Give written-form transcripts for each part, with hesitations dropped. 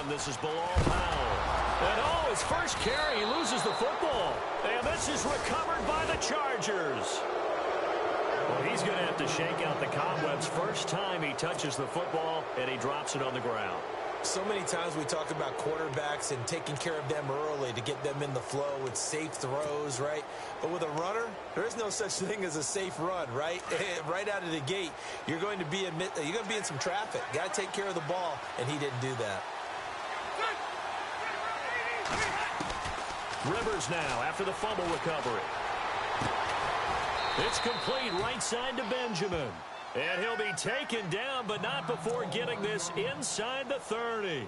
run. This is Bilal Powell. And oh, his first carry, he loses the football. And this is recovered by the Chargers. Well, he's going to have to shake out the cobwebs first time he touches the football, and he drops it on the ground. So many times we talk about quarterbacks and taking care of them early to get them in the flow with safe throws, right? But with a runner, there is no such thing as a safe run, right? Right out of the gate, you're going to be in some traffic. Got to take care of the ball, and he didn't do that. Rivers now after the fumble recovery. It's complete right side to Benjamin. And he'll be taken down, but not before getting this inside the 30.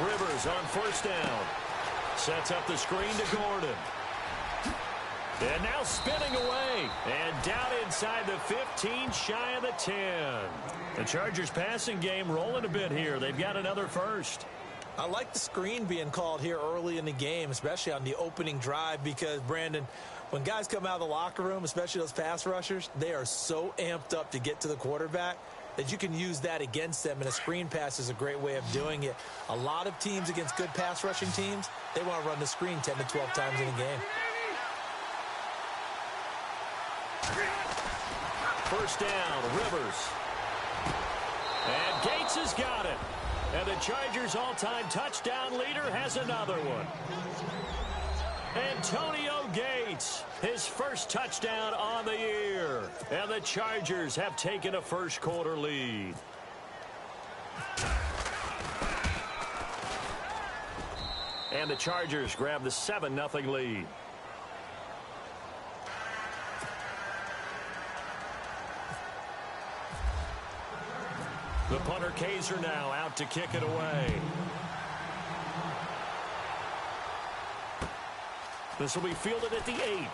Rivers on first down. Sets up the screen to Gordon. And now spinning away. And down inside the 15, shy of the 10. The Chargers passing game rolling a bit here. They've got another first. I like the screen being called here early in the game, especially on the opening drive, because, Brandon, when guys come out of the locker room, especially those pass rushers, they are so amped up to get to the quarterback that you can use that against them, and a screen pass is a great way of doing it. A lot of teams against good pass rushing teams, they want to run the screen 10 to 12 times in a game. First down, Rivers. And Gates has got it. And the Chargers' all-time touchdown leader has another one. Antonio Gates, his first touchdown on the year. And the Chargers have taken a first-quarter lead. And the Chargers grab the 7-0 lead. The punter Kaiser now out to kick it away. This will be fielded at the 8. And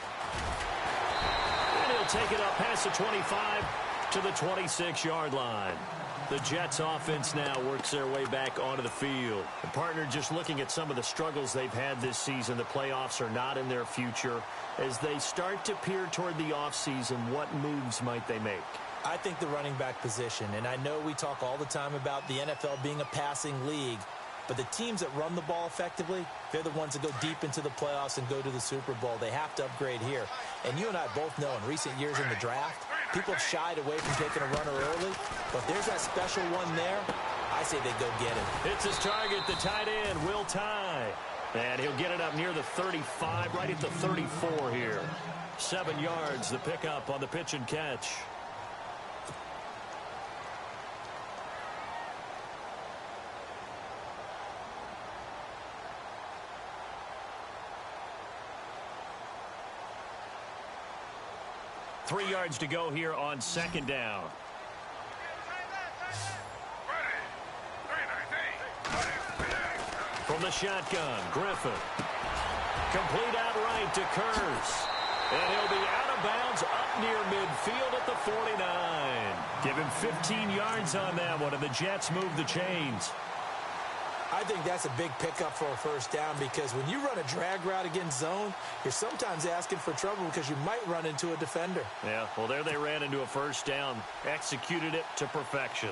he'll take it up past the 25 to the 26-yard line. The Jets offense now works their way back onto the field. The partner just looking at some of the struggles they've had this season. The playoffs are not in their future. As they start to peer toward the offseason, what moves might they make? I think the running back position, and I know we talk all the time about the NFL being a passing league, but the teams that run the ball effectively, they're the ones that go deep into the playoffs and go to the Super Bowl. They have to upgrade here. And you and I both know in recent years in the draft, people have shied away from taking a runner early, but there's that special one there. I say they go get it. It's his target, the tight end, Will Tye. And he'll get it up near the 35, right at the 34 here. 7 yards, the pickup on the pitch and catch. Three yards to go here on second down. From the shotgun, Griffin. Complete outright to Kurz. And he'll be out of bounds up near midfield at the 49. Give him 15 yards on that one, and the Jets move the chains. I think that's a big pickup for a first down, because when you run a drag route against zone, you're sometimes asking for trouble because you might run into a defender. Yeah, well, there they ran into a first down, executed it to perfection.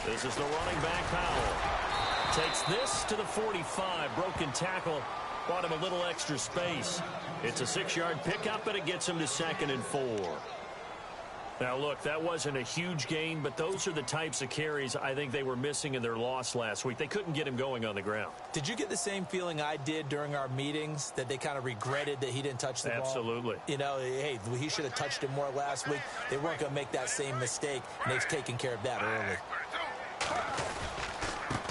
This is the running back, Powell. Takes this to the 45. Broken tackle. Brought him a little extra space. It's a 6-yard pickup, and it gets him to 2nd and 4. Now, look, that wasn't a huge gain, but those are the types of carries I think they were missing in their loss last week. They couldn't get him going on the ground. Did you get the same feeling I did during our meetings, that they kind of regretted that he didn't touch the ball? Absolutely. You know, hey, he should have touched it more last week. They weren't going to make that same mistake, and they've taken care of that early.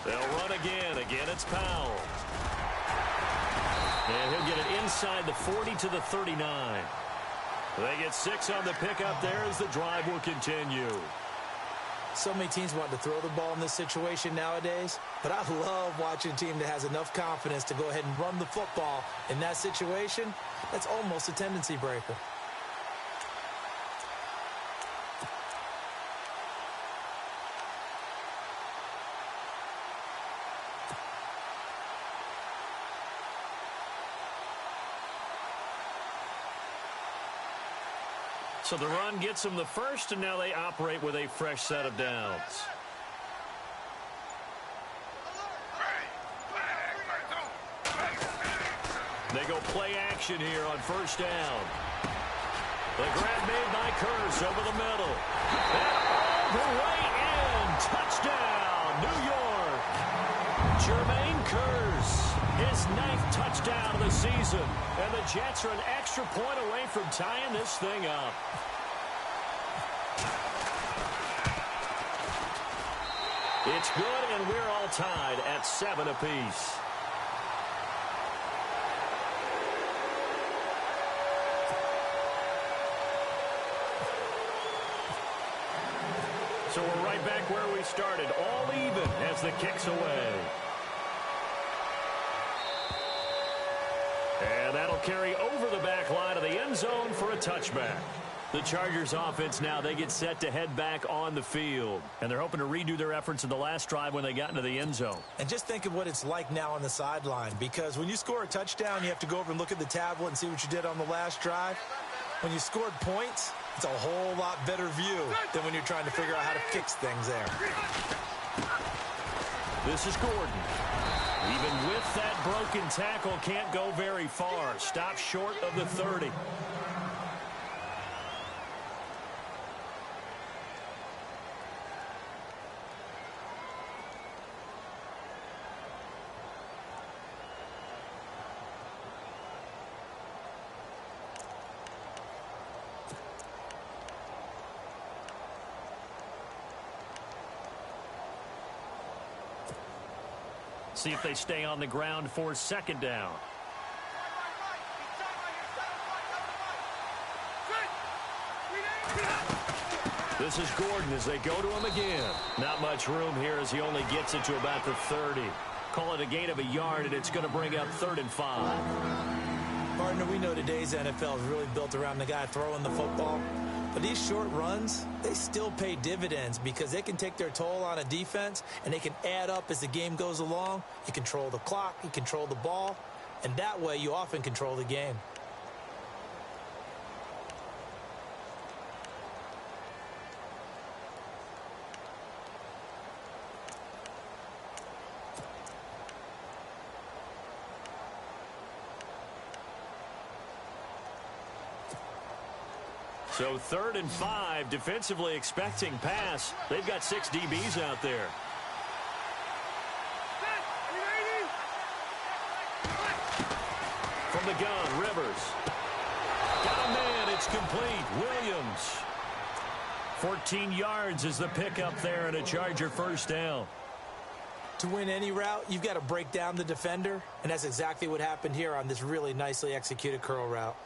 They'll run again. Again, it's Powell. And he'll get it inside the 40 to the 39. They get 6 on the pickup there as the drive will continue. So many teams want to throw the ball in this situation nowadays, but I love watching a team that has enough confidence to go ahead and run the football in that situation. That's almost a tendency breaker. So the run gets them the first, and now they operate with a fresh set of downs. They go play action here on first down. The grab made by Curse over the middle. And all the way in. Touchdown, New York. Jermaine Curse, his 9th touchdown of the season. And the Jets are an extra point away from tying this thing up. It's good, and we're all tied at 7 apiece. So we're right back where we started, all even as the kick's away. And that'll carry over the back line of the end zone for a touchback. The Chargers offense now, they get set to head back on the field. And they're hoping to redo their efforts in the last drive when they got into the end zone. And just think of what it's like now on the sideline, because when you score a touchdown, you have to go over and look at the tablet and see what you did on the last drive. When you scored points, it's a whole lot better view than when you're trying to figure out how to fix things there. This is Gordon. Even with that broken tackle, can't go very far. Stops short of the 30. See if they stay on the ground for second down. This is Gordon as they go to him again. Not much room here as he only gets it to about the 30. Call it a gain of a yard, and it's going to bring up 3rd and 5. Partner, we know today's NFL is really built around the guy throwing the football. But these short runs, they still pay dividends because they can take their toll on a defense, and they can add up as the game goes along. You control the clock, you control the ball, and that way you often control the game. So 3rd and 5, defensively expecting pass. They've got 6 DBs out there. From the gun, Rivers. Got a man, it's complete. Williams. 14 yards is the pickup there and a Charger first down. To win any route, you've got to break down the defender, and that's exactly what happened here on this really nicely executed curl route.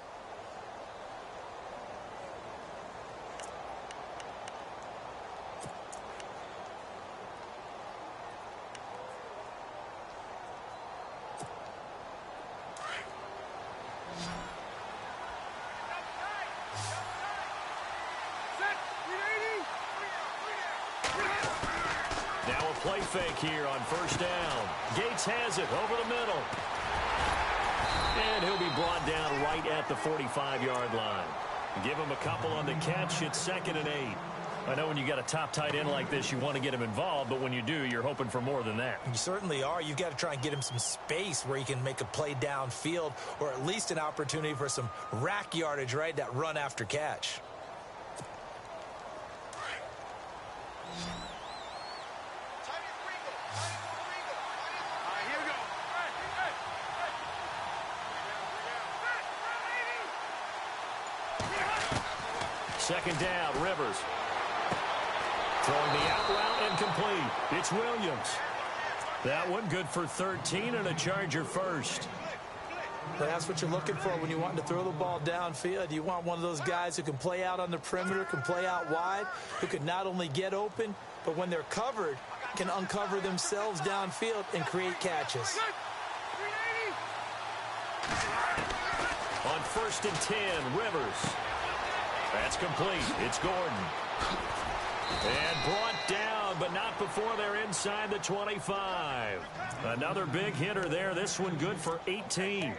Play fake here on first down. Gates has it over the middle. And he'll be brought down right at the 45-yard line. Give him a couple on the catch. It's 2nd and 8. I know when you got a top tight end like this, you want to get him involved, but when you do, you're hoping for more than that. You certainly are. You've got to try and get him some space where he can make a play downfield, or at least an opportunity for some rack yardage, right? That run after catch. Second down, Rivers. Throwing the out route and complete. It's Williams. That one good for 13 and a Charger first. That's what you're looking for when you want to throw the ball downfield. You want one of those guys who can play out on the perimeter, can play out wide, who can not only get open, but when they're covered, can uncover themselves downfield and create catches. On 1st and 10, Rivers. That's complete. It's Gordon. And brought down, but not before they're inside the 25. Another big hitter there. This one good for 18.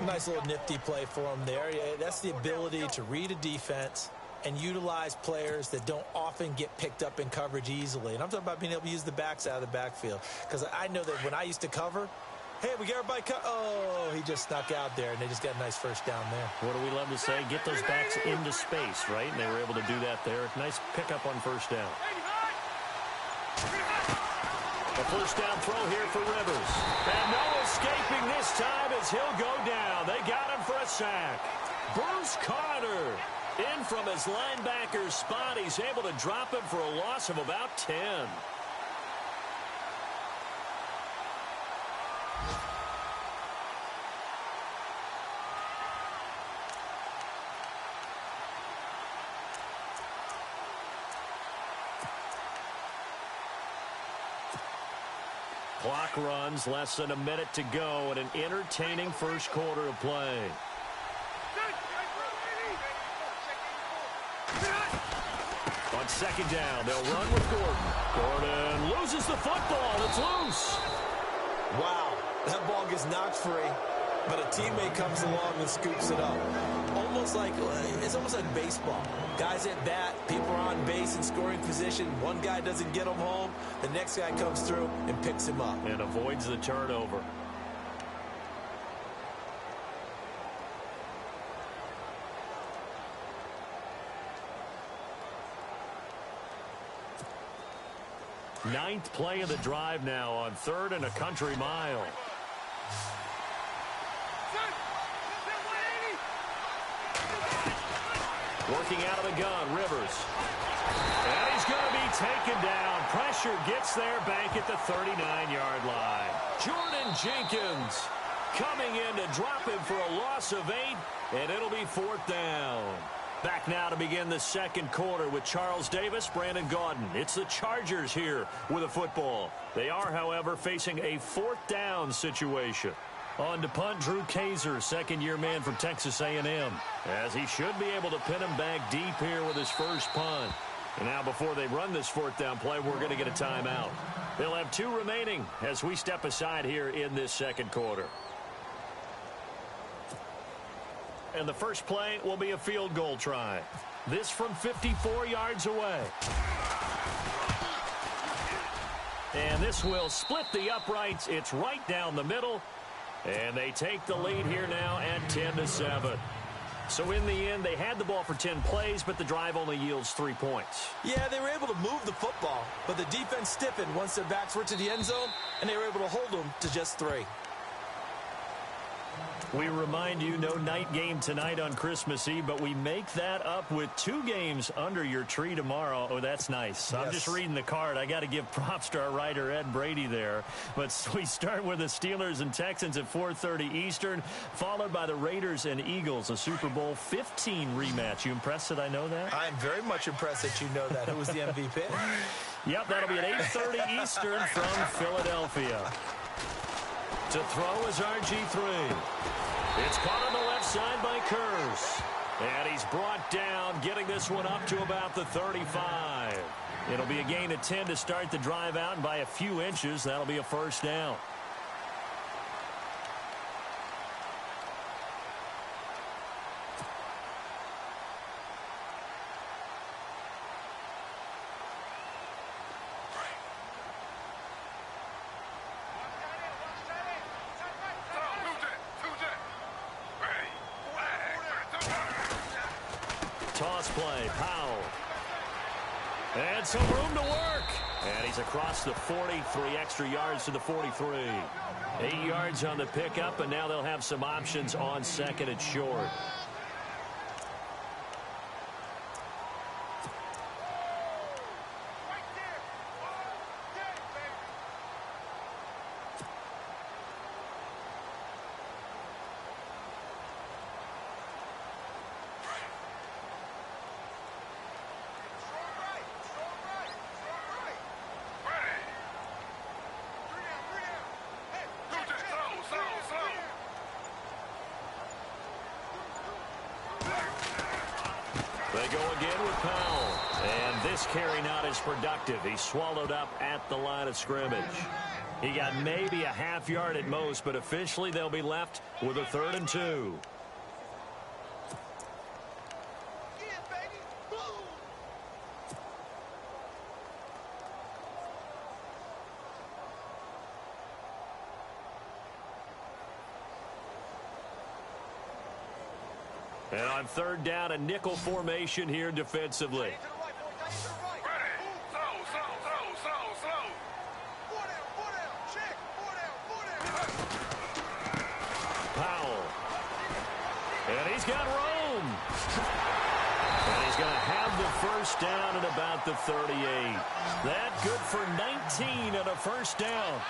Nice little nifty play for him there. Yeah, that's the ability to read a defense and utilize players that don't often get picked up in coverage easily. And I'm talking about being able to use the backs out of the backfield. Because I know that when I used to cover, hey, we got everybody oh, he just snuck out there, and they just got a nice first down there. What do we love to say? Get those backs into space, right? And they were able to do that there. Nice pickup on first down. A first down throw here for Rivers. And no escaping this time as he'll go down. They got him for a sack. Bruce Carter in from his linebacker spot. He's able to drop him for a loss of about 10. Clock runs, less than a minute to go, and an entertaining first quarter of play. On 2nd down, they'll run with Gordon. Gordon loses the football. It's loose. Wow, that ball gets knocked free, but a teammate comes along and scoops it up. It's almost like baseball. Guys at bat, people are on base in scoring position. One guy doesn't get him home. The next guy comes through and picks him up. And avoids the turnover. Ninth play of the drive now on 3rd and a country mile. Working out of the gun, Rivers. And he's going to be taken down. Pressure gets there, back at the 39-yard line. Jordan Jenkins coming in to drop him for a loss of 8, and it'll be 4th down. Back now to begin the second quarter with Charles Davis, Brandon Gaudin. It's the Chargers here with a football. They are, however, facing a 4th down situation. On to punt, Drew Kaiser, second-year man from Texas A&M, as he should be able to pin him back deep here with his first punt. And now before they run this 4th down play, we're going to get a timeout. They'll have 2 remaining as we step aside here in this second quarter. And the first play will be a field goal try. This from 54 yards away. And this will split the uprights. It's right down the middle. And they take the lead here now at 10-7. So in the end, they had the ball for 10 plays, but the drive only yields 3 points. Yeah, they were able to move the football, but the defense stiffened once their backs were to the end zone, and they were able to hold them to just 3. We remind you, no night game tonight on Christmas Eve, but we make that up with 2 games under your tree tomorrow. Oh, that's nice. Yes. I'm just reading the card. I got to give props to our writer, Ed Brady, there. But we start with the Steelers and Texans at 4:30 Eastern, followed by the Raiders and Eagles, a Super Bowl 15 rematch. You impressed that I know that? I am very much impressed that you know that. Who was the MVP? Yep, that'll be at 8:30 Eastern from Philadelphia. To throw is RG3. It's caught on the left side by Kurz. And he's brought down, getting this one up to about the 35. It'll be a gain of 10 to start the drive out, and by a few inches, that'll be a first down. Toss play, Powell. And some room to work. And he's across the 40, 3 extra yards to the 43. 8 yards on the pickup, and now they'll have some options on 2nd and short. They go again with Powell. And this carry not as productive. He's swallowed up at the line of scrimmage. He got maybe a half yard at most, but officially they'll be left with a 3rd and 2. And on 3rd down, a nickel formation here defensively. Powell. And he's got room. And he's going to have the 1st down at about the 38. That good for 19 and a 1st down.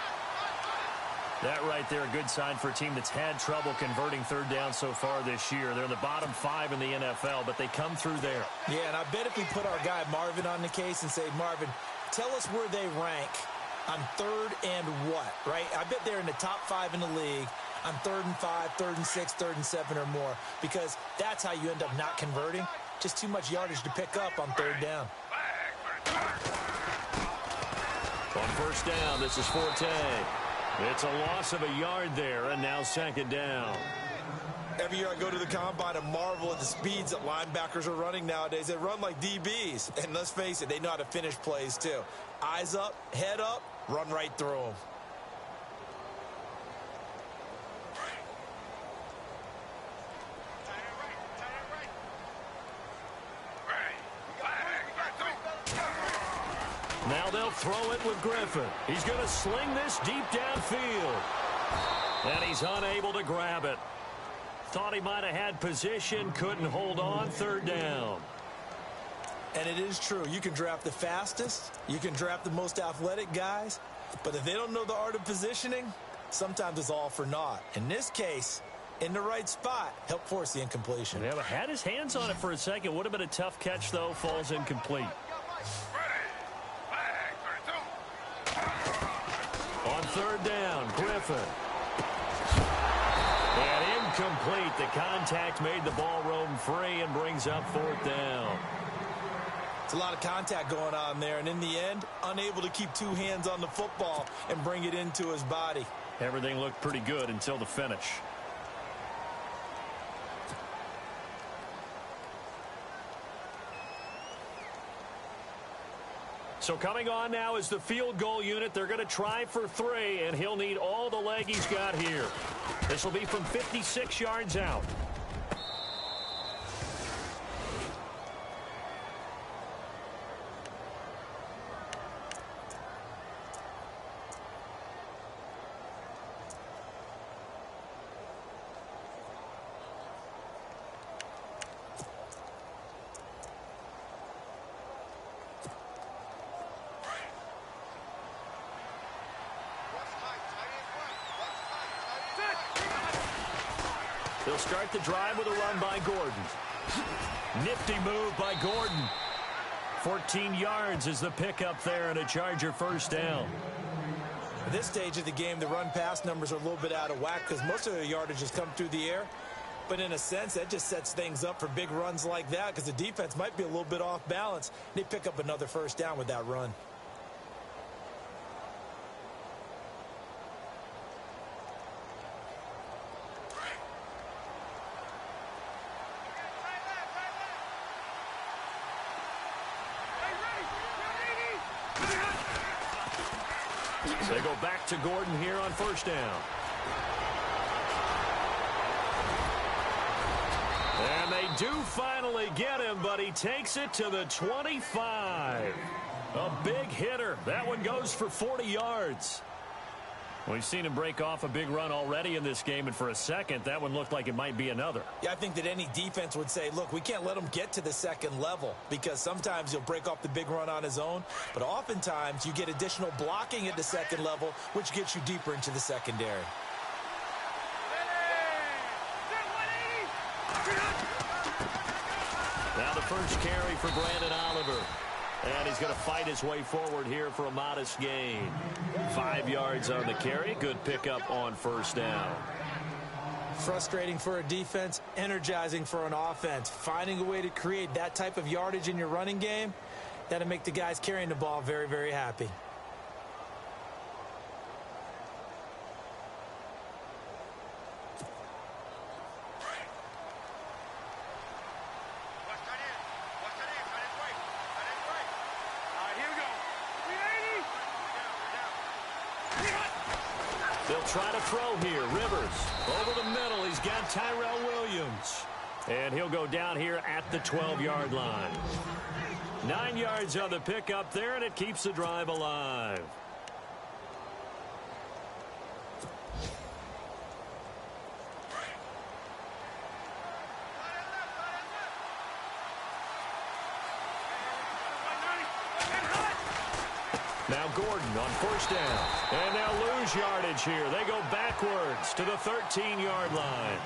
That right there, a good sign for a team that's had trouble converting 3rd down so far this year. They're in the bottom 5 in the NFL, but they come through there. Yeah, and I bet if we put our guy Marvin on the case and say, Marvin, tell us where they rank on 3rd and what, right? I bet they're in the top 5 in the league on 3rd and 5, 3rd and 6, 3rd and 7 or more, because that's how you end up not converting. Just too much yardage to pick up on 3rd down. On 1st down, this is Forte. It's a loss of a yard there, and now 2nd down. Every year I go to the combine and marvel at the speeds that linebackers are running nowadays. They run like DBs, and let's face it, they know how to finish plays too. Eyes up, head up, run right through them. Now they'll throw it with Griffin. He's going to sling this deep downfield. And he's unable to grab it. Thought he might have had position, couldn't hold on, 3rd down. And it is true. You can draft the fastest. You can draft the most athletic guys. But if they don't know the art of positioning, sometimes it's all for naught. In this case, in the right spot, help force the incompletion. Yeah, but had his hands on it for a second. Would have been a tough catch, though. Falls incomplete. On 3rd down, Griffin. And incomplete. The contact made the ball roam free and brings up 4th down. It's a lot of contact going on there, and in the end, unable to keep 2 hands on the football and bring it into his body. Everything looked pretty good until the finish. So coming on now is the field goal unit. They're going to try for 3, and he'll need all the leg he's got here. This will be from 56 yards out. They'll start the drive with a run by Gordon. Nifty move by Gordon. 14 yards is the pickup there, and a Charger 1st down. At this stage of the game, the run-pass numbers are a little bit out of whack because most of the yardage has come through the air. But in a sense, that just sets things up for big runs like that because the defense might be a little bit off balance. They pick up another 1st down with that run. They go back to Gordon here on 1st down. And they do finally get him, but he takes it to the 25. A big hitter. That one goes for 40 yards. We've seen him break off a big run already in this game, and for a second, that one looked like it might be another. Yeah, I think that any defense would say, look, we can't let him get to the 2nd level because sometimes he'll break off the big run on his own, but oftentimes you get additional blocking at the 2nd level, which gets you deeper into the secondary. Now the first carry for Brandon Oliver. And he's going to fight his way forward here for a modest gain. 5 yards on the carry. Good pickup on 1st down. Frustrating for a defense, energizing for an offense. Finding a way to create that type of yardage in your running game, that'll make the guys carrying the ball very, very happy. They'll try to throw here. Rivers over the middle. He's got Tyrell Williams. And he'll go down here at the 12-yard line. 9 yards on the pickup there, and it keeps the drive alive. Now Gordon on first down. And they'll lose yardage here. They go backwards to the 13-yard line.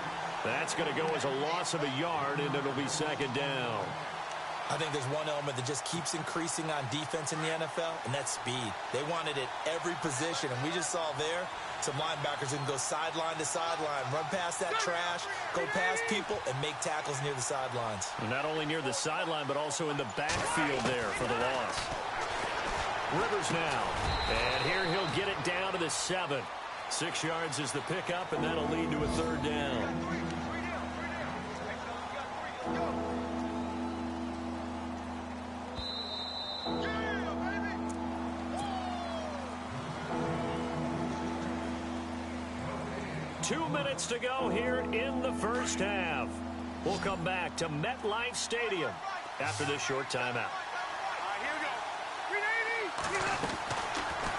That's going to go as a loss of a yard, and it'll be second down. I think there's one element that just keeps increasing on defense in the NFL, and that's speed. They want it at every position, and we just saw there some linebackers who can go sideline to sideline, run past that trash, go past people, and make tackles near the sidelines. And not only near the sideline, but also in the backfield there for the loss. Rivers now, and here he'll get it down to the 7. 6 yards is the pickup, and that'll lead to a third down. Two minutes to go here in the first half. We'll come back to MetLife Stadium after this short timeout.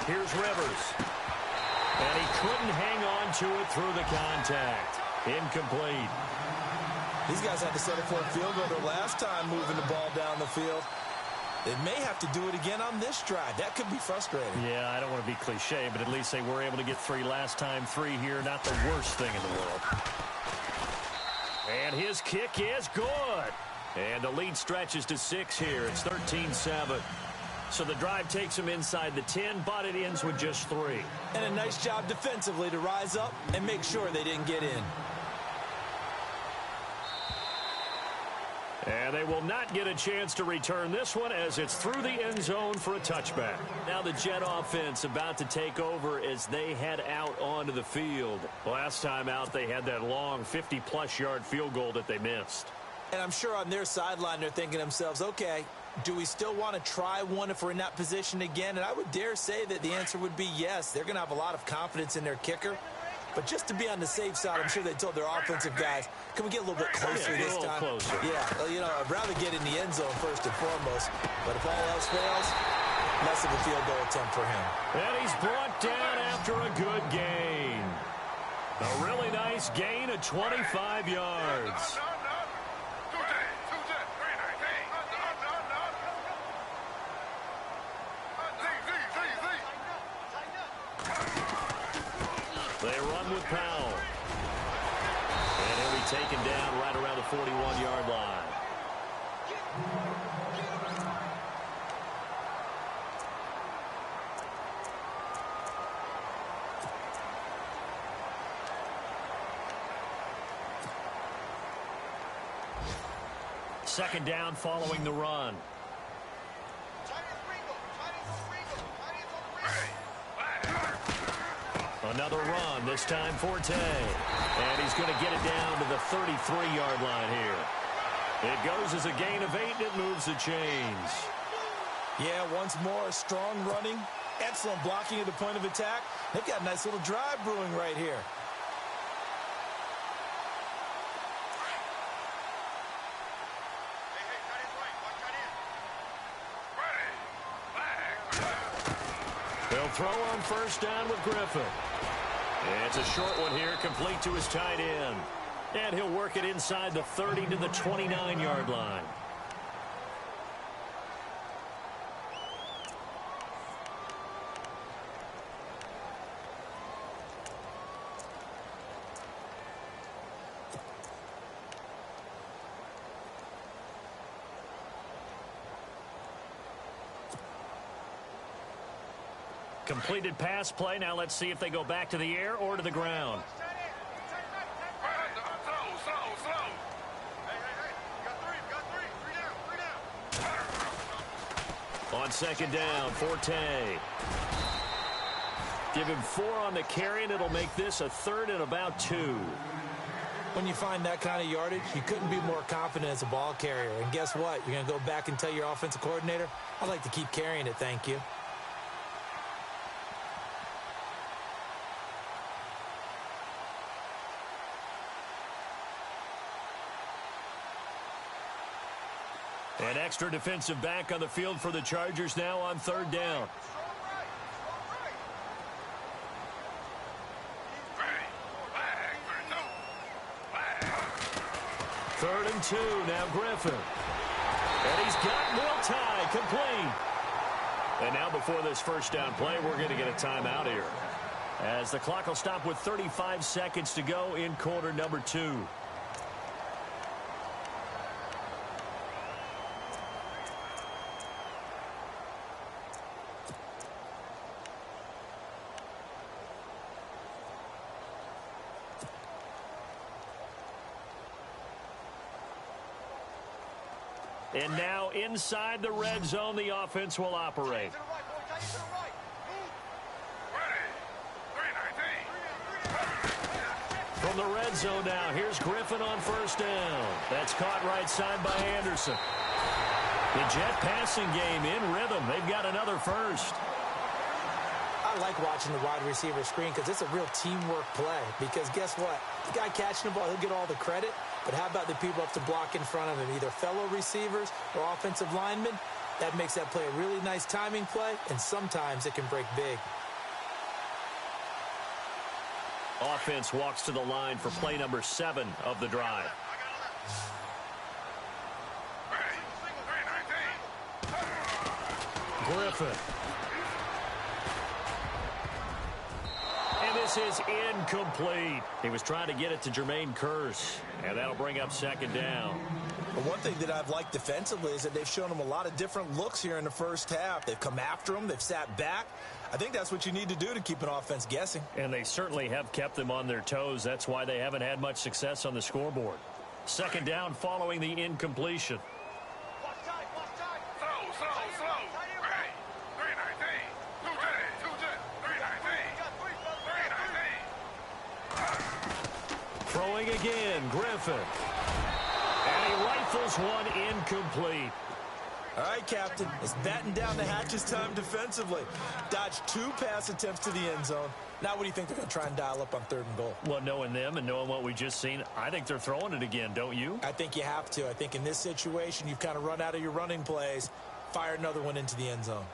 Here's Rivers. And he couldn't hang on to it through the contact. Incomplete. These guys had to settle for a field goal their last time moving the ball down the field. They may have to do it again on this drive. That could be frustrating. Yeah, I don't want to be cliche, but at least they were able to get 3 last time. 3 here, not the worst thing in the world. And his kick is good. And the lead stretches to 6 here. It's 13-7. So the drive takes him inside the 10, but it ends with just 3. And a nice job defensively to rise up and make sure they didn't get in. And they will not get a chance to return this one as it's through the end zone for a touchback. Now the Jet offense about to take over as they head out onto the field. Last time out, they had that long 50-plus yard field goal that they missed. And I'm sure on their sideline they're thinking to themselves, okay, do we still want to try one if we're in that position again? And I would dare say that the answer would be yes. They're going to have a lot of confidence in their kicker. But just to be on the safe side, I'm sure they told their offensive guys, can we get a little bit closer this time? Closer. Yeah, well, you know, I'd rather get in the end zone first and foremost. But if all else fails, less of a field goal attempt for him. And he's brought down after a good gain. A really nice gain of 25 yards. They run with Powell. And he'll be taken down right around the 41-yard line. Second down following the run. Another run, this time Forte. And he's going to get it down to the 33-yard line here. It goes as a gain of 8, and it moves the chains. Yeah, once more, strong running, excellent blocking at the point of attack. They've got a nice little drive brewing right here. They'll throw on first down with Griffin. It's a short one here, complete to his tight end. And he'll work it inside the 30 to the 29-yard line. Completed pass play. Now let's see if they go back to the air or to the ground. On second down, Forte. Give him 4 on the carry, and it'll make this a 3rd and about 2. When you find that kind of yardage, you couldn't be more confident as a ball carrier. And guess what? You're going to go back and tell your offensive coordinator, I'd like to keep carrying it, thank you. An extra defensive back on the field for the Chargers now on 3rd down. Third and 2, now Griffin. And he's got Will complete. And now before this first down play, we're going to get a timeout here, as the clock will stop with 35 seconds to go in quarter number 2. And now inside the red zone, the offense will operate. From the red zone now, here's Griffin on first down. That's caught right side by Anderson. The jet passing game in rhythm. They've got another first. I like watching the wide receiver screen because it's a real teamwork play. Because guess what? The guy catching the ball, he'll get all the credit. But how about the people up to block in front of him, either fellow receivers or offensive linemen? That makes that play a really nice timing play, and sometimes it can break big. Offense walks to the line for play number 7 of the drive. Griffin. And this is incomplete. He was trying to get it to Jermaine Kearse, and that'll bring up second down. But one thing that I've liked defensively is that they've shown him a lot of different looks here in the first half. They've come after him. They've sat back. I think that's what you need to do to keep an offense guessing. And they certainly have kept them on their toes. That's why they haven't had much success on the scoreboard. Second down following the incompletion. Throwing again, Griffin. And he rifles one incomplete. All right, Captain, it's batten down the hatches time defensively. Dodged 2 pass attempts to the end zone. Now what do you think they're going to try and dial up on 3rd and goal? Well, knowing them and knowing what we just seen, I think they're throwing it again, don't you? I think you have to. I think in this situation, you've kind of run out of your running plays. Fire another one into the end zone.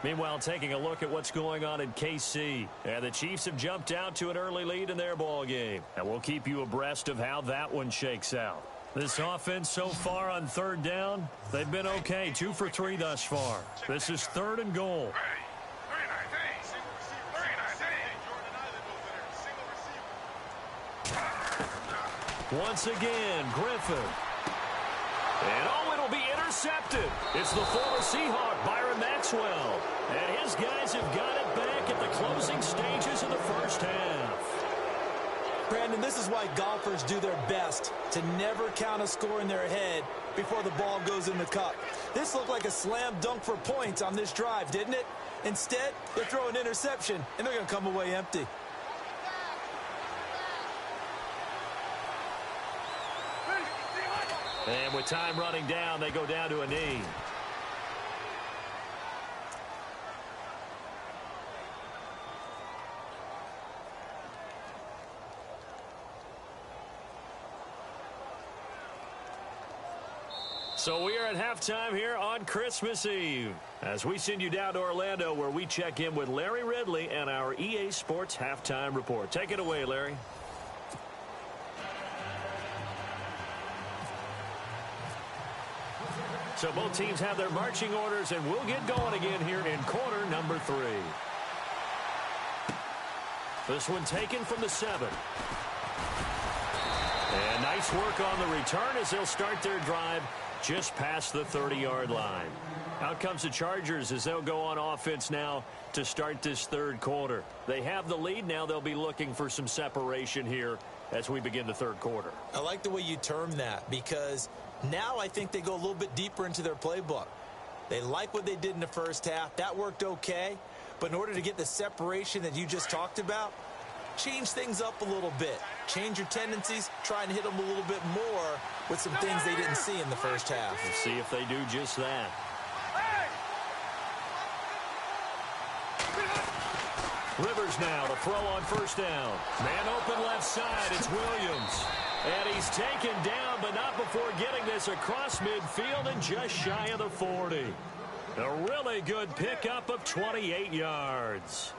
Meanwhile, taking a look at what's going on in KC. And the Chiefs have jumped out to an early lead in their ball game. And we'll keep you abreast of how that one shakes out. This offense so far on 3rd down, they've been okay. 2 for 3 thus far. This is 3rd and goal. Once again, Griffin. And oh, it'll be intercepted. It's the former Seahawk, Byron Maxwell. And his guys have got it back at the closing stages of the first half. Brandon, this is why golfers do their best to never count a score in their head before the ball goes in the cup. This looked like a slam dunk for points on this drive, didn't it? Instead, they throw an interception, and they're going to come away empty. And with time running down, they go down to a knee. So we are at halftime here on Christmas Eve, as we send you down to Orlando, where we check in with Larry Ridley and our EA Sports Halftime Report. Take it away, Larry. So both teams have their marching orders, and we'll get going again here in quarter number 3. This one taken from the 7. And nice work on the return as they'll start their drive just past the 30-yard line. Out comes the Chargers as they'll go on offense now to start this 3rd quarter. They have the lead now. They'll be looking for some separation here as we begin the 3rd quarter. I like the way you term that, because now I think they go a little bit deeper into their playbook. They like what they did in the first half. That worked okay. But in order to get the separation that you just talked about, change things up a little bit. Change your tendencies. Try and hit them a little bit more with some things they didn't see in the first half. We'll see if they do just that. Rivers now to throw on first down. Man open left side. It's Williams. And he's taken down, but not before getting this across midfield and just shy of the 40. A really good pickup of 28 yards.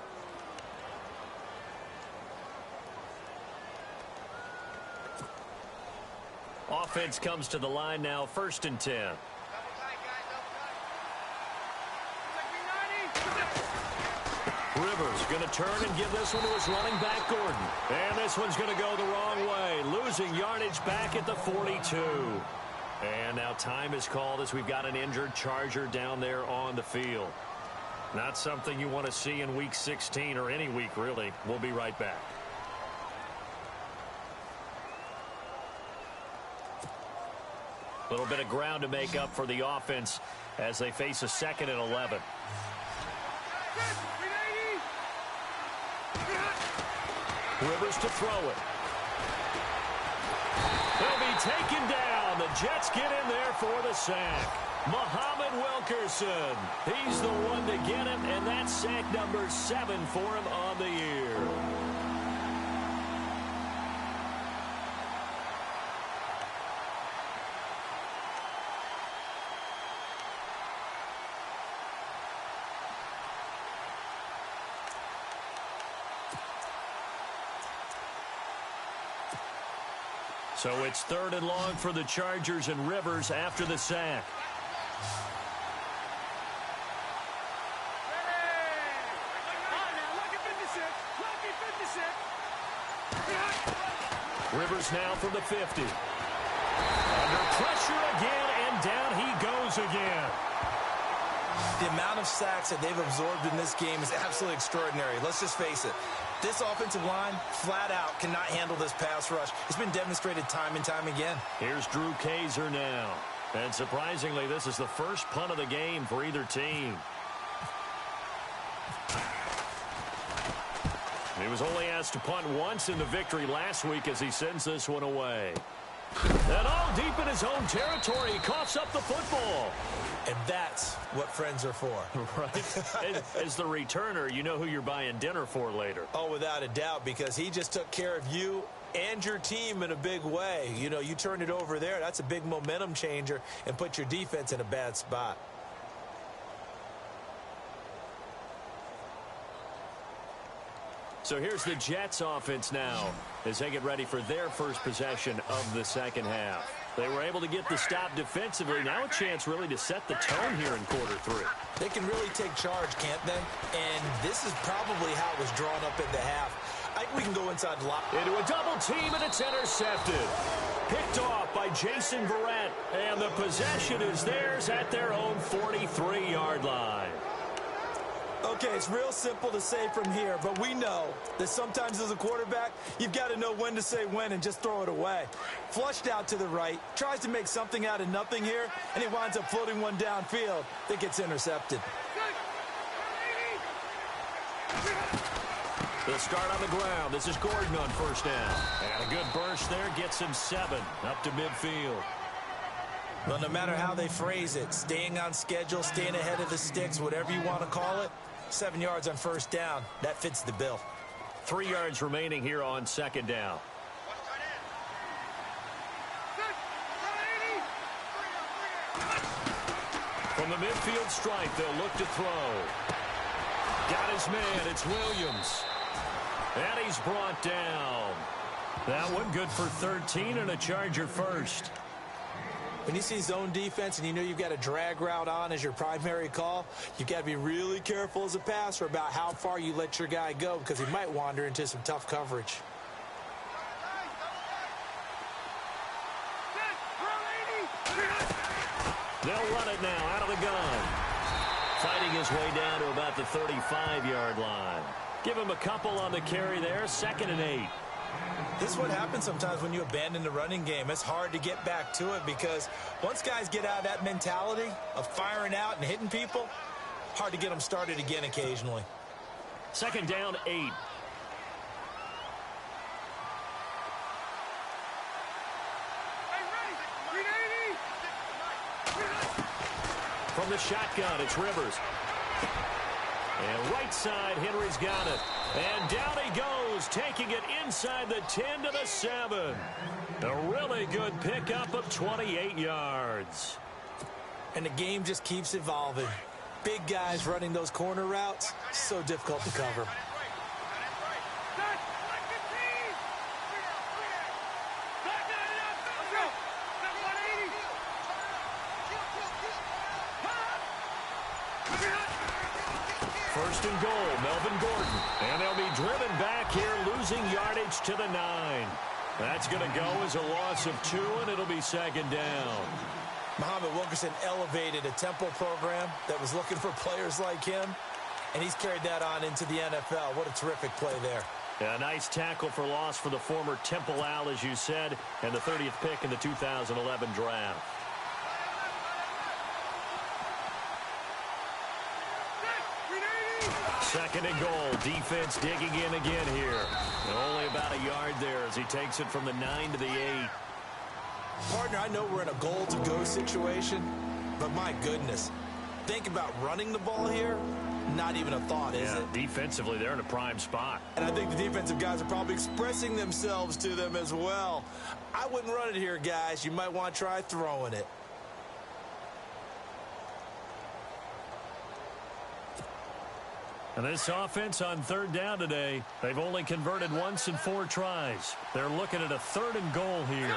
Offense comes to the line now, 1st and 10. Rivers going to turn and give this one to his running back, Gordon. And this one's going to go the wrong way, losing yardage back at the 42. And now time is called as we've got an injured Charger down there on the field. Not something you want to see in Week 16 or any week, really. We'll be right back. A little bit of ground to make up for the offense as they face a 2nd and 11. Rivers to throw it. He'll be taken down. The Jets get in there for the sack. Muhammad Wilkerson. He's the one to get him, and that's sack number 7 for him on the year. So it's 3rd and long for the Chargers and Rivers after the sack. Rivers now from the 50. Under pressure again, and down he goes again. The amount of sacks that they've absorbed in this game is absolutely extraordinary. Let's just face it. This offensive line, flat out, cannot handle this pass rush. It's been demonstrated time and time again. Here's Drew Kaiser now. And surprisingly, this is the first punt of the game for either team. He was only asked to punt once in the victory last week as he sends this one away. And all deep in his own territory, he coughs up the football. And that's what friends are for. Right. As the returner, you know who you're buying dinner for later. Oh, without a doubt, because he just took care of you and your team in a big way. You know, you turned it over there. That's a big momentum changer and put your defense in a bad spot. So here's the Jets offense now as they get ready for their first possession of the second half. They were able to get the stop defensively. Now a chance really to set the tone here in quarter 3. They can really take charge, can't they? And this is probably how it was drawn up in the half. I think we can go inside the locker. Into a double team, and it's intercepted. Picked off by Jason Verrett. And the possession is theirs at their own 43-yard line. Okay, it's real simple to say from here, but we know that sometimes as a quarterback, you've got to know when to say when and just throw it away. Flushed out to the right, tries to make something out of nothing here, and he winds up floating one downfield that gets intercepted. The start on the ground. This is Gordon on first down. And a good burst there gets him 7 up to midfield. Well, no matter how they phrase it, staying on schedule, staying ahead of the sticks, whatever you want to call it, 7 yards on first down, that fits the bill. 3 yards remaining here on second down. From the midfield stripe, they'll look to throw. Got his man, it's Williams. And he's brought down. That one good for 13 and a Charger first. When you see zone defense and you know you've got a drag route on as your primary call, you've got to be really careful as a passer about how far you let your guy go because he might wander into some tough coverage. They'll run it now out of the gun. Fighting his way down to about the 35-yard line. Give him a couple on the carry there, 2nd and 8. This is what happens sometimes when you abandon the running game. It's hard to get back to it because once guys get out of that mentality of firing out and hitting people, hard to get them started again occasionally. 2nd down, 8. From the shotgun, it's Rivers. And right side, Henry's got it. And down he goes, taking it inside the 10 to the 7. A really good pickup of 28 yards. And the game just keeps evolving. Big guys running those corner routes, so difficult to cover. First and goal, Melvin Gordon. And they'll be driven back here, losing yardage to the 9. That's going to go as a loss of 2, and it'll be 2nd down. Muhammad Wilkerson elevated a Temple program that was looking for players like him, and he's carried that on into the NFL. What a terrific play there. A nice tackle for loss for the former Temple Owl, as you said, and the 30th pick in the 2011 draft. Second and goal. Defense digging in again here. And only about a yard there as he takes it from the 9 to the 8. Partner, I know we're in a goal-to-go situation, but my goodness, think about running the ball here. Not even a thought, is it? Defensively, they're in a prime spot. And I think the defensive guys are probably expressing themselves to them as well. I wouldn't run it here, guys. You might want to try throwing it. And this offense on 3rd down today, they've only converted once in 4 tries. They're looking at a 3rd and goal here.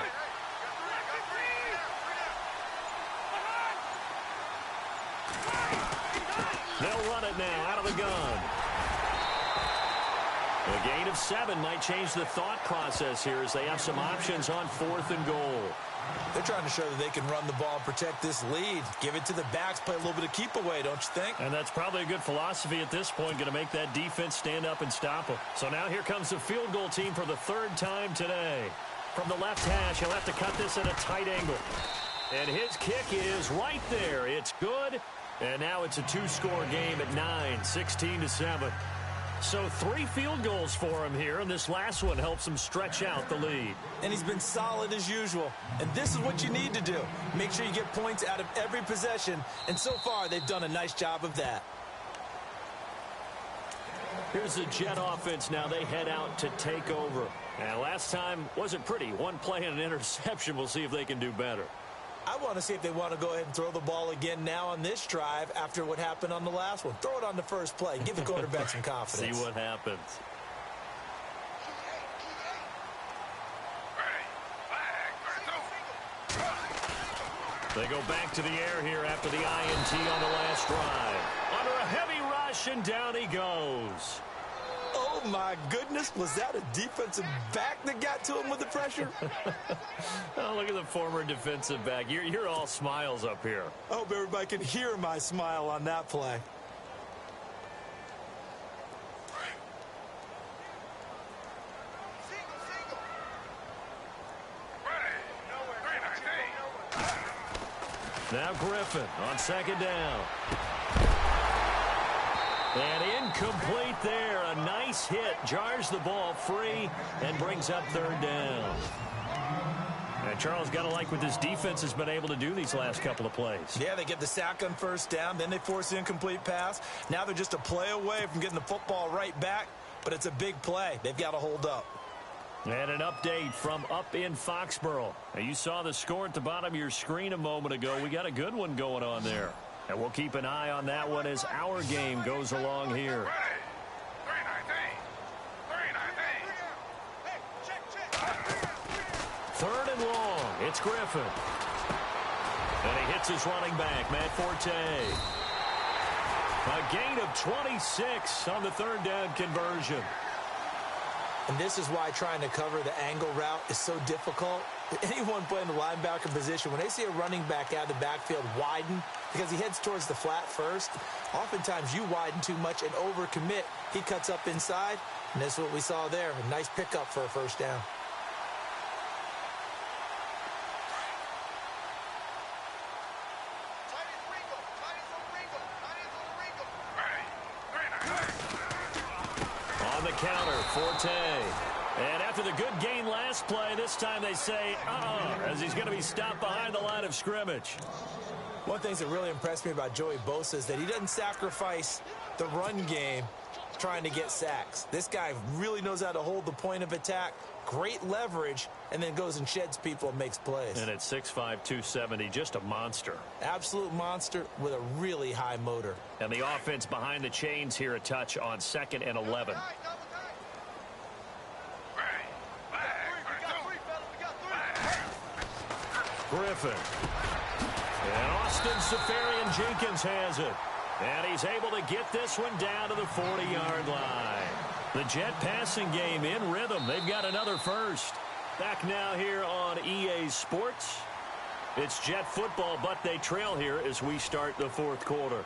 They'll run it now out of the gun. A gain of 7 might change the thought process here as they have some options on 4th and goal. They're trying to show that they can run the ball and protect this lead. Give it to the backs, play a little bit of keep away, don't you think? And that's probably a good philosophy at this point, going to make that defense stand up and stop them. So now here comes the field goal team for the 3rd time today. From the left hash, he'll have to cut this at a tight angle. And his kick is right there. It's good. And now it's a 2-score game at 9, 16-7. So 3 field goals for him here, and this last one helps him stretch out the lead. And he's been solid as usual. And this is what you need to do. Make sure you get points out of every possession. And so far, they've done a nice job of that. Here's the Jet offense now. They head out to take over. And last time wasn't pretty. 1 play and an interception. We'll see if they can do better. I want to see if they want to go ahead and throw the ball again now on this drive after what happened on the last one. Throw it on the first play. Give the quarterback some confidence. See what happens. They go back to the air here after the INT on the last drive. Under a heavy rush, and down he goes. Oh, my goodness. Was that a defensive back that got to him with the pressure? Oh, look at the former defensive back. You're all smiles up here. I hope everybody can hear my smile on that play. Now Griffin on 2nd down. And incomplete there. A nice hit. Jars the ball free and brings up 3rd down. And Charles, got to like what this defense has been able to do these last couple of plays. Yeah, they get the sack on 1st down. Then they force the incomplete pass. Now they're just a play away from getting the football right back. But it's a big play. They've got to hold up. And an update from up in Foxborough. Now, you saw the score at the bottom of your screen a moment ago. We got a good one going on there. And we'll keep an eye on that one as our game goes along here. 3rd and long. It's Griffin. And he hits his running back, Matt Forte. A gain of 26 on the 3rd down conversion. And this is why trying to cover the angle route is so difficult. Anyone playing the linebacker position, when they see a running back out of the backfield widen because he heads towards the flat first, oftentimes you widen too much and overcommit. He cuts up inside, and that's what we saw there. A nice pickup for a first down. On the counter, Forte. And after the good gain last play, this time they say, as he's going to be stopped behind the line of scrimmage. One thing that really impressed me about Joey Bosa is that he doesn't sacrifice the run game trying to get sacks. This guy really knows how to hold the point of attack, great leverage, and then goes and sheds people and makes plays. And at 6'5", 270, just a monster. Absolute monster with a really high motor. And the offense behind the chains here, a touch on 2nd and 11. Griffin. And Austin Safarian-Jenkins has it. And he's able to get this one down to the 40-yard line. The Jet passing game in rhythm. They've got another first. Back now here on EA Sports. It's Jet football, but they trail here as we start the fourth quarter.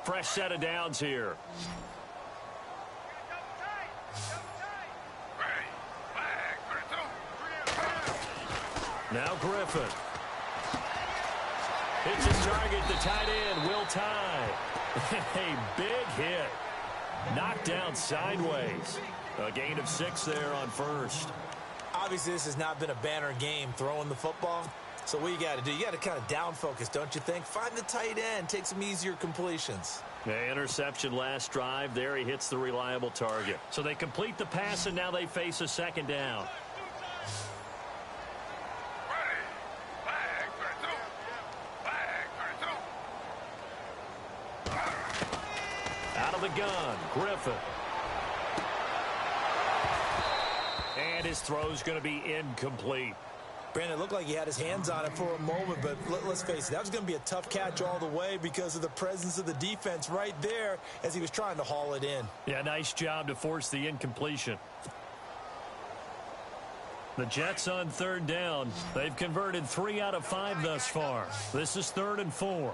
Fresh set of downs here. Now Griffin. Hits his target, the tight end, Will Tye. A big hit. Knocked down sideways. A gain of 6 there on first. Obviously, this has not been a banner game throwing the football. So what you got to do, you got to kind of down focus, don't you think? Find the tight end, take some easier completions. The interception last drive. There he hits the reliable target. So they complete the pass, and now they face a second down. Out of the gun, Griffin. And his throw's going to be incomplete. Brandon, it looked like he had his hands on it for a moment, but let's face it, that was going to be a tough catch all the way because of the presence of the defense right there as he was trying to haul it in. Yeah, nice job to force the incompletion. The Jets on 3rd down. They've converted 3 out of 5 thus far. This is 3rd and 4.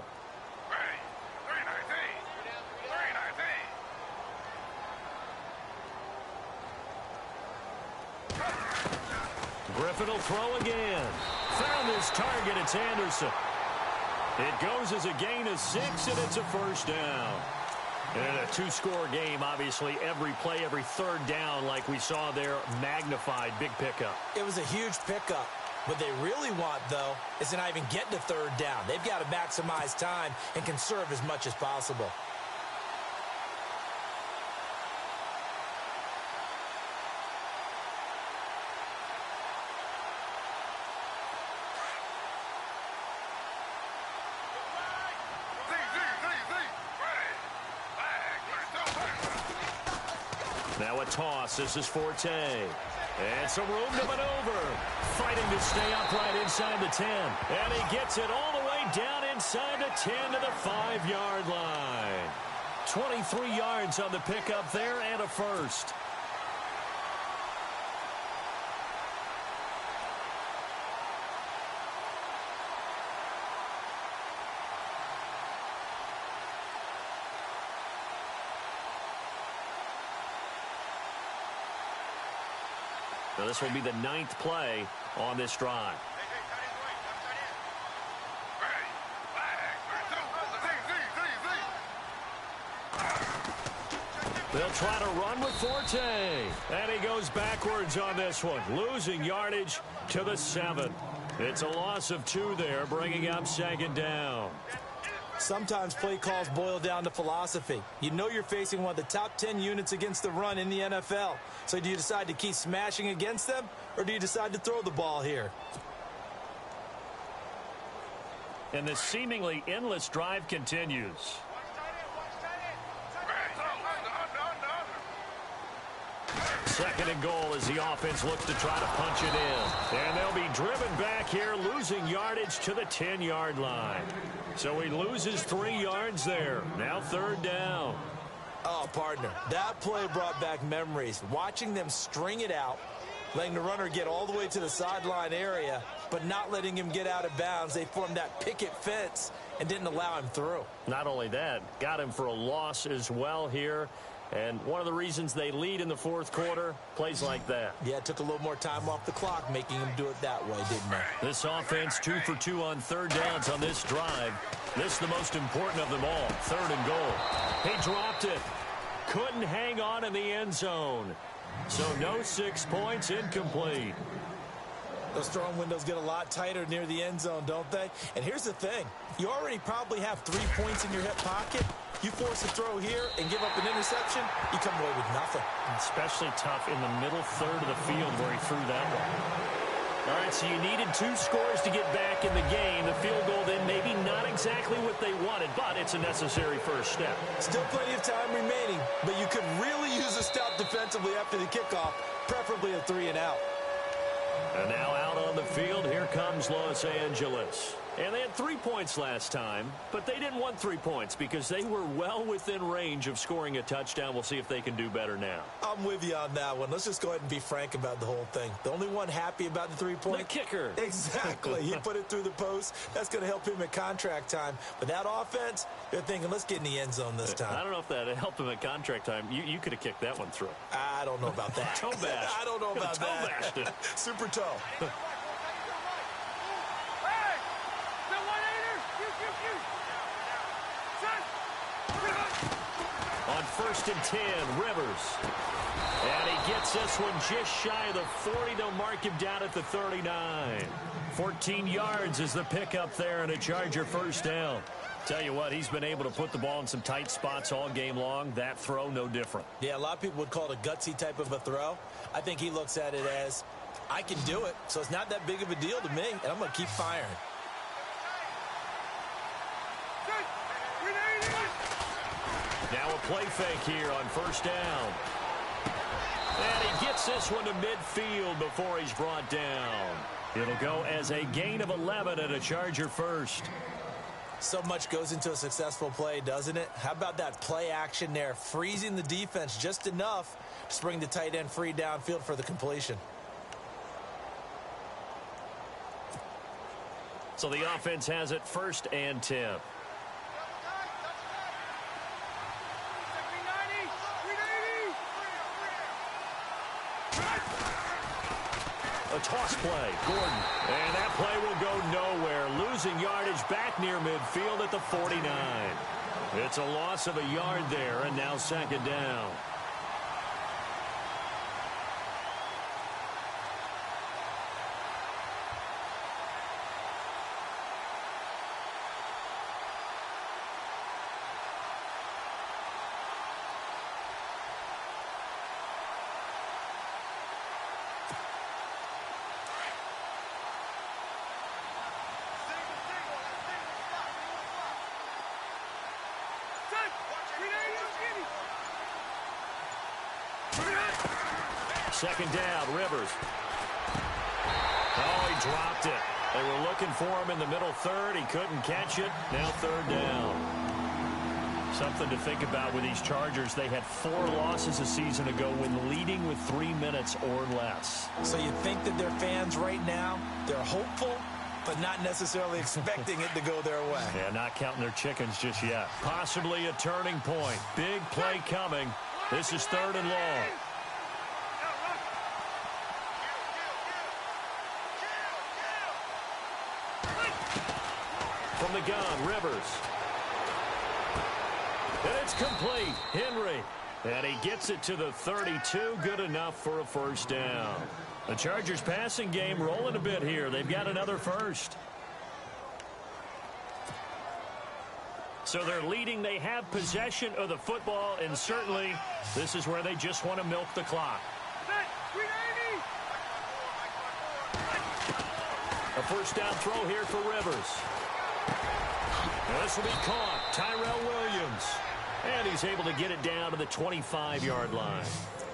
Griffin will throw again. Found his target. It's Anderson. It goes as a gain of 6, and it's a first down. And a 2-score game, obviously, every play, every 3rd down, like we saw there, magnified, big pickup. It was a huge pickup. What they really want, though, is to not even get to 3rd down. They've got to maximize time and conserve as much as possible. Now a toss. This is Forte. And some room to maneuver. Fighting to stay upright inside the 10. And he gets it all the way down inside the 10 to the 5-yard line. 23 yards on the pickup there and a first. So this will be the 9th play on this drive. They'll try to run with Forte. And he goes backwards on this one, losing yardage to the 7. It's a loss of 2 there, bringing up 2nd down. Sometimes play calls boil down to philosophy. You know you're facing one of the top 10 units against the run in the NFL. So do you decide to keep smashing against them, or do you decide to throw the ball here? And the seemingly endless drive continues. Second and goal as the offense looks to try to punch it in. And they'll be driven back here, losing yardage to the 10-yard line. So he loses 3 yards there. Now third down. Oh, partner, that play brought back memories. Watching them string it out, letting the runner get all the way to the sideline area, but not letting him get out of bounds. They formed that picket fence and didn't allow him through. Not only that, got him for a loss as well here. And one of the reasons they lead in the fourth quarter, plays like that. Yeah, it took a little more time off the clock, making him do it that way, didn't it? This offense 2 for 2 on third downs on this drive. This is the most important of them all, third and goal. He dropped it. Couldn't hang on in the end zone. So no 6 points, incomplete. Those throwing windows get a lot tighter near the end zone, don't they? And here's the thing. You already probably have 3 points in your hip pocket. You force a throw here and give up an interception, you come away with nothing. Especially tough in the middle third of the field where he threw that one. All right, so you needed 2 scores to get back in the game. The field goal then maybe not exactly what they wanted, but it's a necessary first step. Still plenty of time remaining, but you could really use a stop defensively after the kickoff, preferably a 3 and out. And now out on the field, here comes Los Angeles. And they had 3 points last time, but they didn't want 3 points because they were well within range of scoring a touchdown. We'll see if they can do better now. I'm with you on that one. Let's just go ahead and be frank about the whole thing. The only one happy about the 3-point? The kicker. Exactly. He put it through the post. That's going to help him at contract time. But that offense, they're thinking, let's get in the end zone this time. I don't know if that helped him at contract time. You could have kicked that one through. I don't know about that. Toe bash. I don't know about toe that. Bashed it. Super toe. On 1st and 10, Rivers. And he gets this one just shy of the 40. They'll mark him down at the 39. 14 yards is the pickup there and a Charger first down. Tell you what, he's been able to put the ball in some tight spots all game long. That throw, no different. Yeah, a lot of people would call it a gutsy type of a throw. I think he looks at it as, I can do it, so it's not that big of a deal to me, and I'm going to keep firing. Now a play fake here on first down. And he gets this one to midfield before he's brought down. It'll go as a gain of 11 and a Charger first. So much goes into a successful play, doesn't it? How about that play action there, freezing the defense just enough to bring the tight end free downfield for the completion. So the offense has it 1st and 10. A toss play, Gordon. And that play will go nowhere. Losing yardage back near midfield at the 49. It's a loss of a yard there, and now 2nd down. Second down, Rivers. Oh, he dropped it. They were looking for him in the middle third. He couldn't catch it. Now 3rd down. Something to think about with these Chargers. They had 4 losses a season ago when leading with 3 minutes or less. So you think that their fans right now, they're hopeful, but not necessarily expecting it to go their way. Yeah, not counting their chickens just yet. Possibly a turning point. Big play coming. This is 3rd and long. From the gun, Rivers. And it's complete. Henry. And he gets it to the 32. Good enough for a first down. The Chargers passing game rolling a bit here. They've got another first. So they're leading. They have possession of the football, and certainly this is where they just want to milk the clock. A first down throw here for Rivers. This will be caught. Tyrell Williams. And he's able to get it down to the 25-yard line.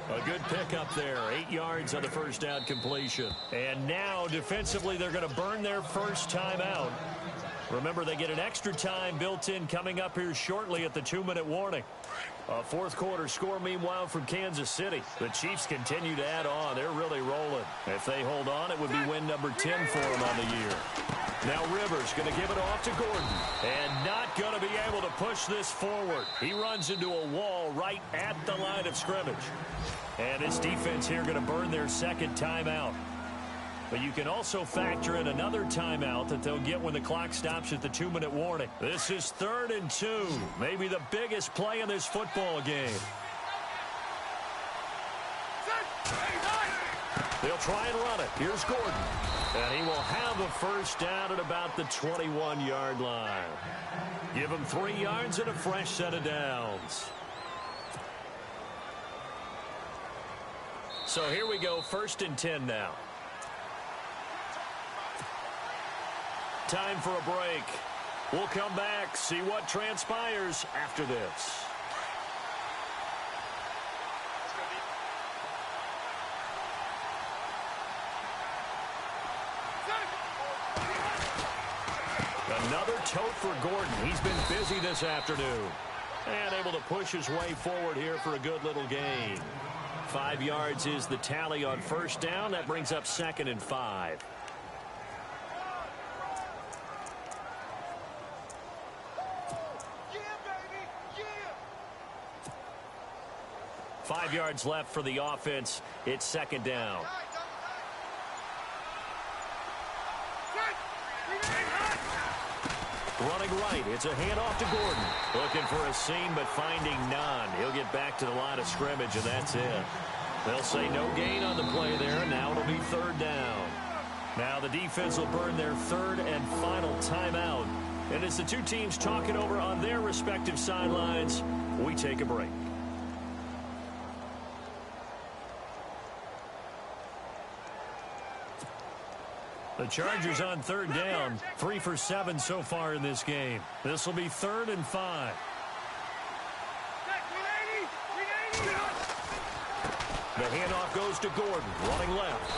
A good pickup there. 8 yards on the first down completion. And now, defensively, they're going to burn their first timeout. Remember, they get an extra time built in coming up here shortly at the 2-minute warning. A fourth quarter score, meanwhile, from Kansas City. The Chiefs continue to add on. They're really rolling. If they hold on, it would be win number 10 for them on the year. Now Rivers going to give it off to Gordon. And not going to be able to push this forward. He runs into a wall right at the line of scrimmage. And this defense here going to burn their second timeout. But you can also factor in another timeout that they'll get when the clock stops at the 2-minute warning. This is 3rd and 2. Maybe the biggest play in this football game. They'll try and run it. Here's Gordon. And he will have a first down at about the 21-yard line. Give him 3 yards and a fresh set of downs. So here we go, 1st and 10 now. Time for a break. We'll come back, see what transpires after this. Another tote for Gordon. He's been busy this afternoon. And able to push his way forward here for a good little gain. 5 yards is the tally on first down. That brings up 2nd and 5. Yeah, 5 yards left for the offense. It's 2nd down. Running right. It's a handoff to Gordon. Looking for a seam, but finding none. He'll get back to the line of scrimmage, and that's it. They'll say no gain on the play there. Now it'll be 3rd down. Now the defense will burn their 3rd and final timeout. And as the two teams talk it over on their respective sidelines, we take a break. The Chargers on 3rd down, 3 for 7 so far in this game. This will be 3rd and 5. The handoff goes to Gordon, running left.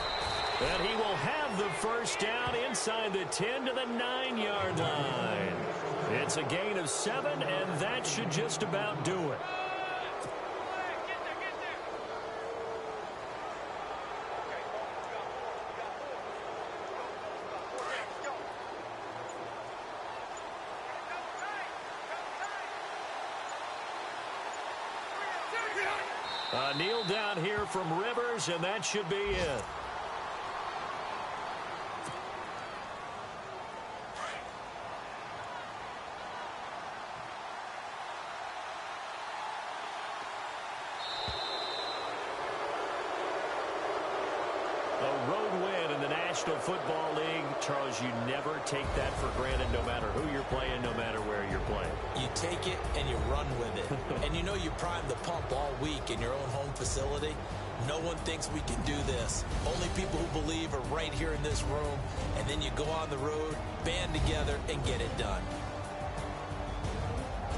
And he will have the first down inside the 10 to the 9-yard line. It's a gain of 7, and that should just about do it. A kneel down here from Rivers, and that should be it. A road win in the National Football League. Charles, you never take that for granted, no matter who you're playing, no matter where you're playing. You take it and you run with it. And you know you prime the pump all week in your own home facility. No one thinks we can do this. Only people who believe are right here in this room. And then you go on the road, band together, and get it done.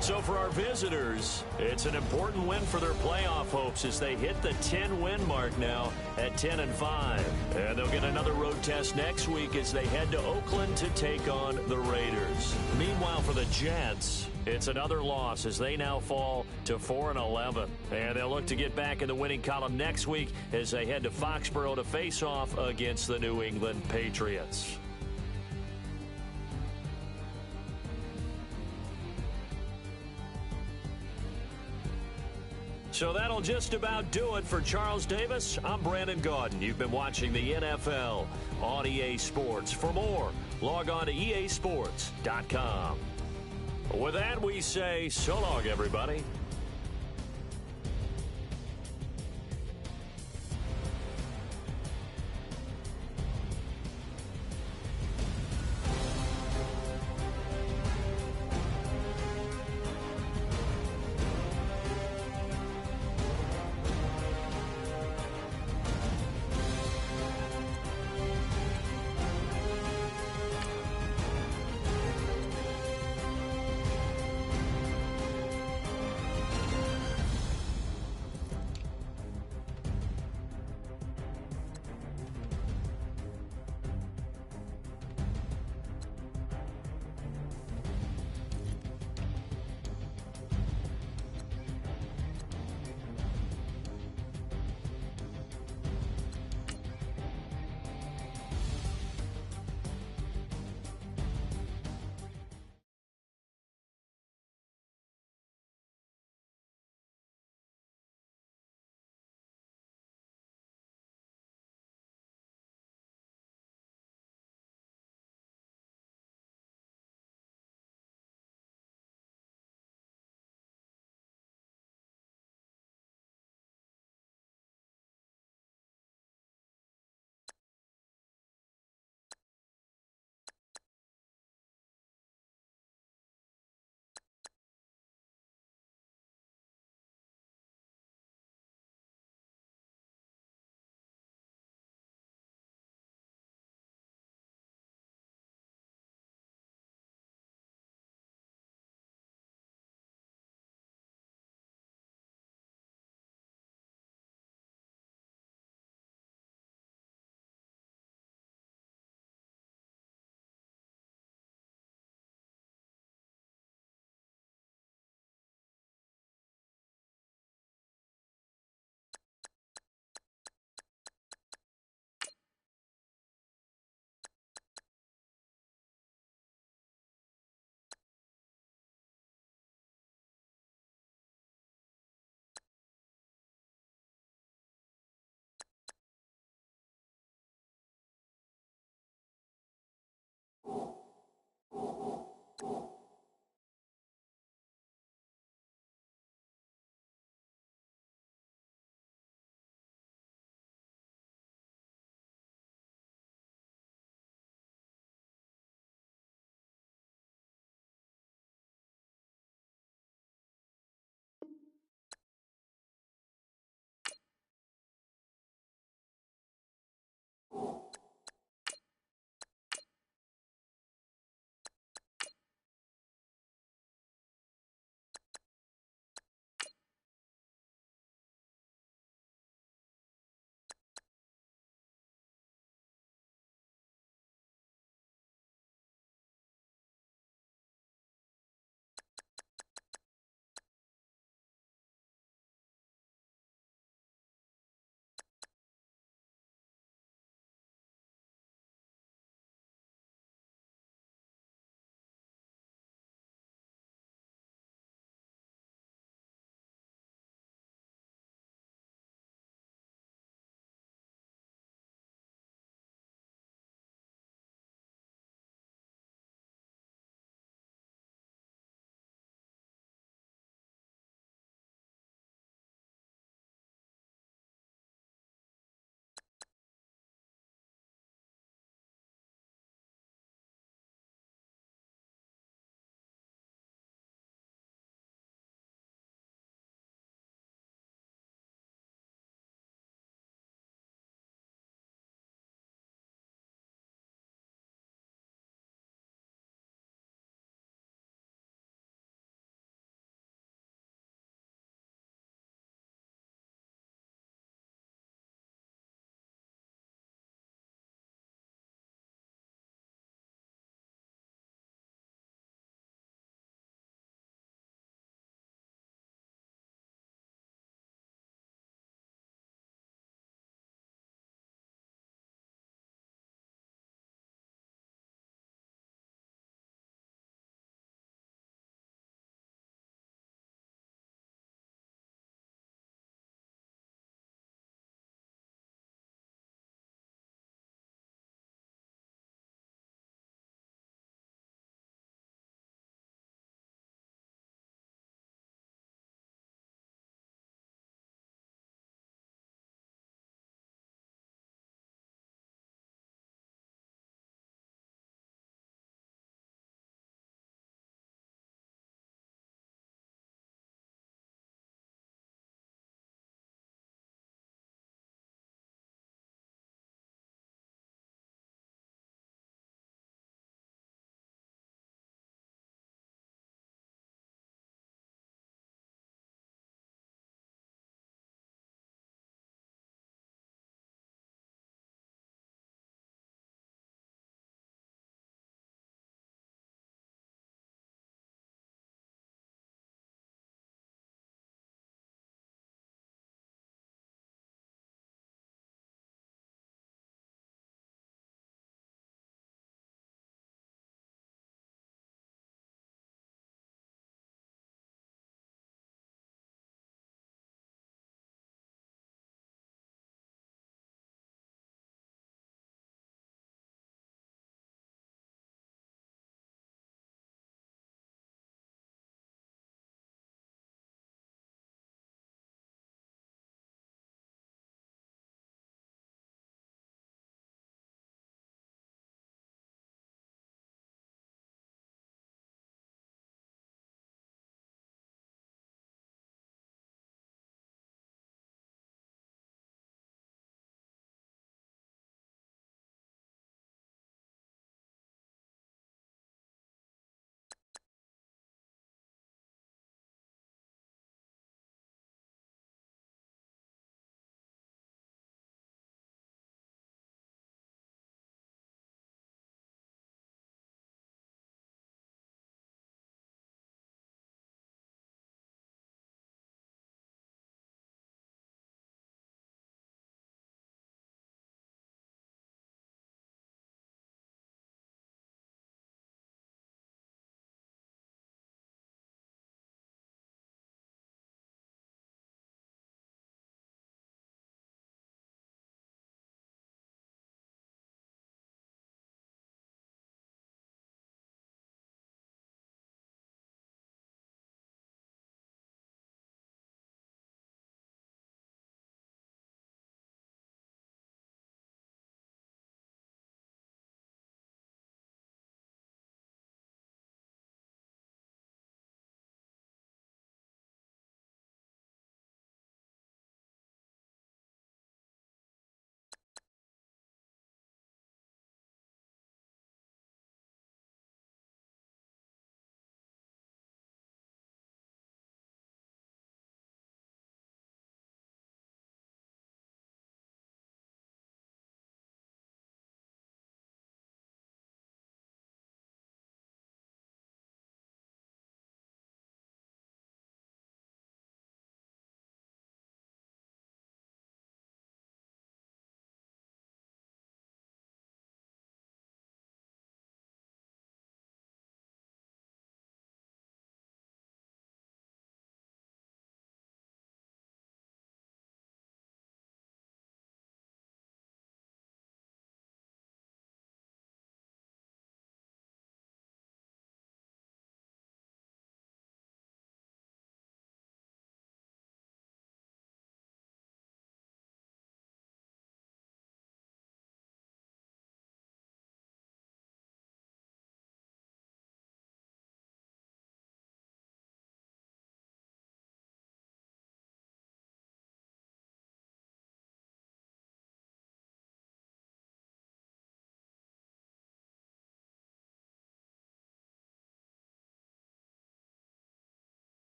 So for our visitors, it's an important win for their playoff hopes as they hit the 10-win mark now at 10 and 5. And they'll get another road test next week as they head to Oakland to take on the Raiders. Meanwhile, for the Jets, it's another loss as they now fall to 4-11. And they'll look to get back in the winning column next week as they head to Foxborough to face off against the New England Patriots. So that'll just about do it for Charles Davis. I'm Brandon Gaudin. You've been watching the NFL on EA Sports. For more, log on to easports.com. With that, we say so long, everybody.